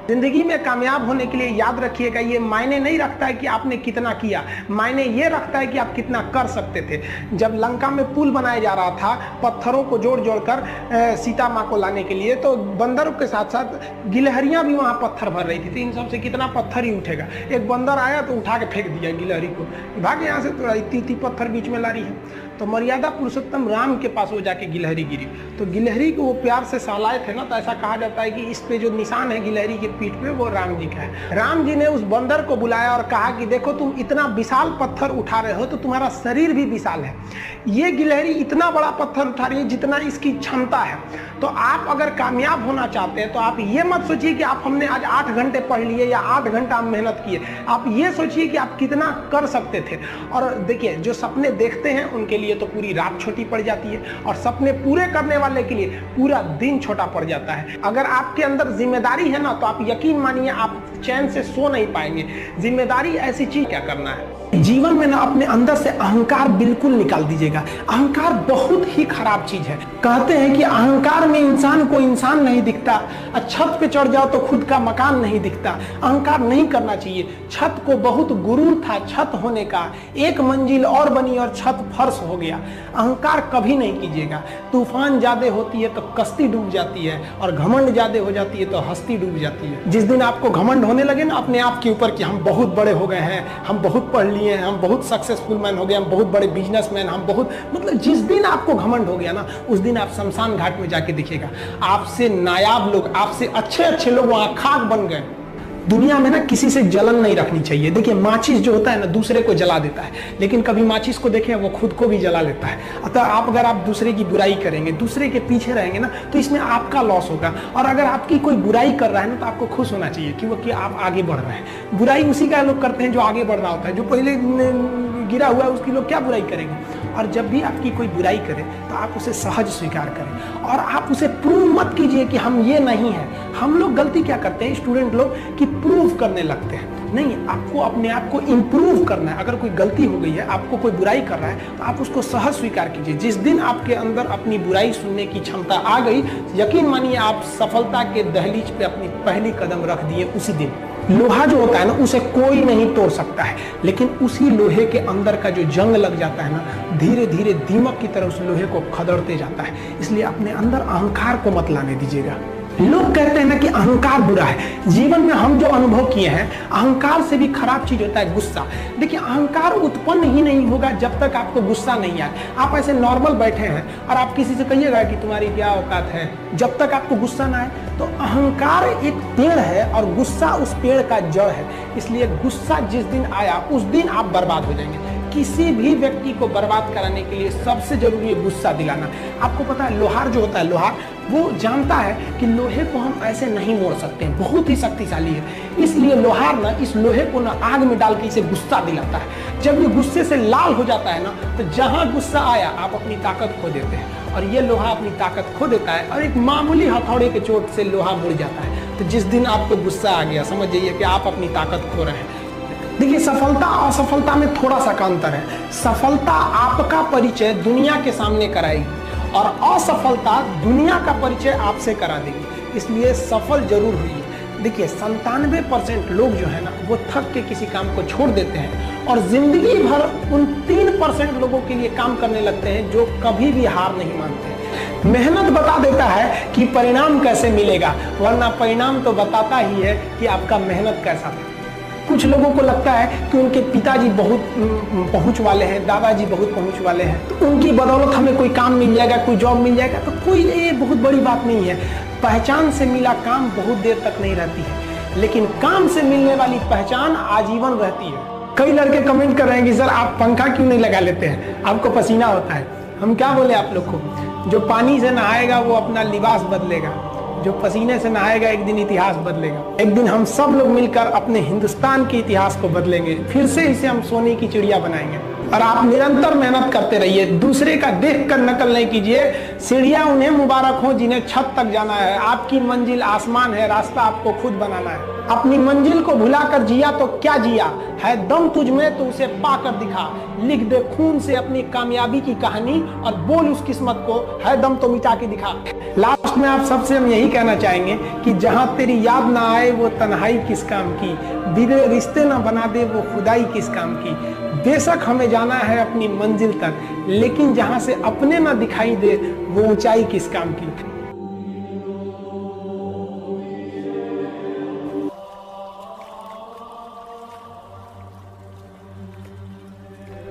जिंदगी में कामयाब होने के लिए याद रखिएगा, ये मायने नहीं रखता है कि आपने कितना किया, मायने ये रखता है कि आप कितना कर सकते थे। जब लंका में पुल बनाया जा रहा था पत्थरों को जोड़ जोड़ कर सीता माँ को लाने के लिए, तो बंदरों के साथ साथ गिलहरियां भी वहां पत्थर भर रही थी। तो इन सबसे कितना पत्थर ही उठेगा। एक बंदर आया तो उठा के फेंक दिया गिलहरी को, भाग यहाँ से, तो इतनी पत्थर बीच में ला रही है। तो मर्यादा पुरुषोत्तम राम के पास वो जाके गिलहरी गिरी, तो गिलहरी को वो प्यार से सहलाए थे ना, तो ऐसा कहा जाता है कि इस पे जो निशान है गिलहरी के पीठ पे वो राम जी का है। राम जी ने उस बंदर को बुलाया और कहा कि देखो तुम इतना विशाल पत्थर उठा रहे हो तो तुम्हारा शरीर भी विशाल है, ये गिलहरी इतना बड़ा पत्थर उठा रही है जितना इसकी क्षमता है। तो आप अगर कामयाब होना चाहते हैं तो आप ये मत सोचिए कि आप हमने आज 8 घंटे पढ़ लिए या 8 घंटा मेहनत किए, आप ये सोचिए कि आप कितना कर सकते थे। और देखिए जो सपने देखते हैं उनके लिए तो पूरी रात छोटी पड़ जाती है, और सपने पूरे करने वाले के लिए पूरा दिन छोटा पड़ जाता है। अगर आपके अंदर जिम्मेदारी है ना, तो आप यकीन मानिए आप चैन से सो नहीं पाएंगे। जिम्मेदारी ऐसी चीज क्या करना है जीवन में ना, अपने अंदर से अहंकार बिल्कुल निकाल दीजिएगा। अहंकार बहुत ही खराब चीज है। कहते हैं कि अहंकार में इंसान को इंसान नहीं दिखता, छत पे चढ़ जाओ तो खुद का मकान नहीं दिखता। अहंकार नहीं करना चाहिए। छत को बहुत गुरूर था छत होने का, एक मंजिल और बनी और छत फर्श हो गया। अहंकार कभी नहीं कीजिएगा। तूफान ज्यादा होती है तो कश्ती डूब जाती है, और घमंड ज्यादा हो जाती है तो हस्ती डूब जाती है। जिस दिन आपको घमंड होने लगे ना अपने आप के ऊपर कि हम बहुत बड़े हो गए हैं, हम बहुत पढ़ लिए हैं, हम बहुत सक्सेसफुल मैन हो गए, हम बहुत बड़े बिजनेसमैन, हम बहुत, मतलब जिस दिन आपको घमंड हो गया ना, उस दिन आप शमशान घाट में जाके देखिएगा आपसे नायाब लोग, आपसे अच्छे अच्छे लोग वहां खाक बन गए। दुनिया में ना किसी से जलन नहीं रखनी चाहिए। देखिए माचिस जो होता है ना दूसरे को जला देता है, लेकिन कभी माचिस को देखें वो खुद को भी जला लेता है। अतः अगर आप दूसरे की बुराई करेंगे, दूसरे के पीछे रहेंगे ना, तो इसमें आपका लॉस होगा। और अगर आपकी कोई बुराई कर रहा है ना, तो आपको खुश होना चाहिए कि आप आगे बढ़ रहे हैं। बुराई उसी का लोग करते हैं जो आगे बढ़ रहा होता है। जो पहले गिरा हुआ है उसकी लोग क्या बुराई करेंगे। और जब भी आपकी कोई बुराई करे तो आप उसे सहज स्वीकार करें, और आप उसे प्रूव मत कीजिए कि हम ये नहीं है। हम लोग गलती क्या करते हैं स्टूडेंट लोग, कि प्रूव करने लगते हैं। नहीं, आपको अपने आप को इम्प्रूव करना है। अगर कोई गलती हो गई है, आपको कोई बुराई कर रहा है, तो आप उसको सहज स्वीकार कीजिए। जिस दिन आपके अंदर अपनी बुराई सुनने की क्षमता आ गई, यकीन मानिए आप सफलता के दहलीज पे अपनी पहली कदम रख दिए उसी दिन। लोहा जो होता है ना, उसे कोई नहीं तोड़ सकता है, लेकिन उसी लोहे के अंदर का जो जंग लग जाता है ना, धीरे धीरे दीमक की तरह उस लोहे को खदड़ते जाता है। इसलिए अपने अंदर अहंकार को मत लाने दीजिएगा। लोग कहते हैं ना कि अहंकार बुरा है। जीवन में हम जो अनुभव किए हैं, अहंकार से भी खराब चीज होता है गुस्सा। देखिए अहंकार उत्पन्न ही नहीं होगा जब तक आपको गुस्सा नहीं आए। आप ऐसे नॉर्मल बैठे हैं और आप किसी से कहिएगा कि तुम्हारी क्या औकात है, जब तक आपको गुस्सा ना आए। तो अहंकार एक पेड़ है और गुस्सा उस पेड़ का जड़ है। इसलिए गुस्सा जिस दिन आया उस दिन आप बर्बाद हो जाएंगे। किसी भी व्यक्ति को बर्बाद कराने के लिए सबसे जरूरी है गुस्सा दिलाना। आपको पता है लोहार जो होता है, लोहार वो जानता है कि लोहे को हम ऐसे नहीं मोड़ सकते हैं, बहुत ही शक्तिशाली है। इसलिए लोहार ना इस लोहे को ना आग में डाल के इसे गुस्सा दिलाता है। जब ये गुस्से से लाल हो जाता है ना, तो जहां गुस्सा आया आप अपनी ताकत खो देते हैं, और ये लोहा अपनी ताकत खो देता है, और एक मामूली हथौड़े के चोट से लोहा मुड़ जाता है। तो जिस दिन आपको गुस्सा आ गया, समझ जाइए कि आप अपनी ताकत खो रहे हैं। देखिए सफलता और असफलता में थोड़ा सा का अंतर है। सफलता आपका परिचय दुनिया के सामने कराएगी, और असफलता दुनिया का परिचय आपसे करा देगी। इसलिए सफल जरूर हुई। देखिए 97% लोग जो है ना, वो थक के किसी काम को छोड़ देते हैं, और जिंदगी भर उन 3% लोगों के लिए काम करने लगते हैं जो कभी भी हार नहीं मानते। मेहनत बता देता है कि परिणाम कैसे मिलेगा, वरना परिणाम तो बताता ही है कि आपका मेहनत कैसा था। कुछ लोगों को लगता है कि उनके पिताजी बहुत पहुंच वाले हैं, दादाजी बहुत पहुंच वाले हैं, तो उनकी बदौलत हमें कोई काम मिल जाएगा, कोई जॉब मिल जाएगा। तो कोई ये बहुत बड़ी बात नहीं है। पहचान से मिला काम बहुत देर तक नहीं रहती है, लेकिन काम से मिलने वाली पहचान आजीवन रहती है। कई लड़के कमेंट कर रहे हैं कि सर आप पंखा क्यों नहीं लगा लेते हैं, आपको पसीना होता है। हम क्या बोले आप लोग को, जो पानी से नहाएगा वो अपना लिबास बदलेगा, जो पसीने से नहाएगा एक दिन इतिहास बदलेगा। एक दिन हम सब लोग मिलकर अपने हिंदुस्तान के इतिहास को बदलेंगे, फिर से इसे हम सोने की चिड़िया बनाएंगे। और आप निरंतर मेहनत करते रहिए, दूसरे का देख कर नकल नहीं कीजिए। सीढ़ियां उन्हें मुबारक हो जिन्हें छत तक जाना है, आपकी मंजिल आसमान है, रास्ता आपको खुद बनाना है। अपनी मंजिल को भुलाकर जिया तो क्या जिया, है दम तुझ में तो उसे पाकर दिखा। लिख दे खून से अपनी कामयाबी की कहानी और बोल उस किस्मत को, है दम तो मिटा के दिखा। लास्ट में आप सबसे हम यही कहना चाहेंगे कि जहां तेरी याद ना आए वो तन्हाई किस काम की, दिले रिश्ते ना बना दे वो खुदाई किस काम की। बेशक हमें जाना है अपनी मंजिल तक, लेकिन जहां से अपने ना दिखाई दे वो ऊंचाई किस काम की।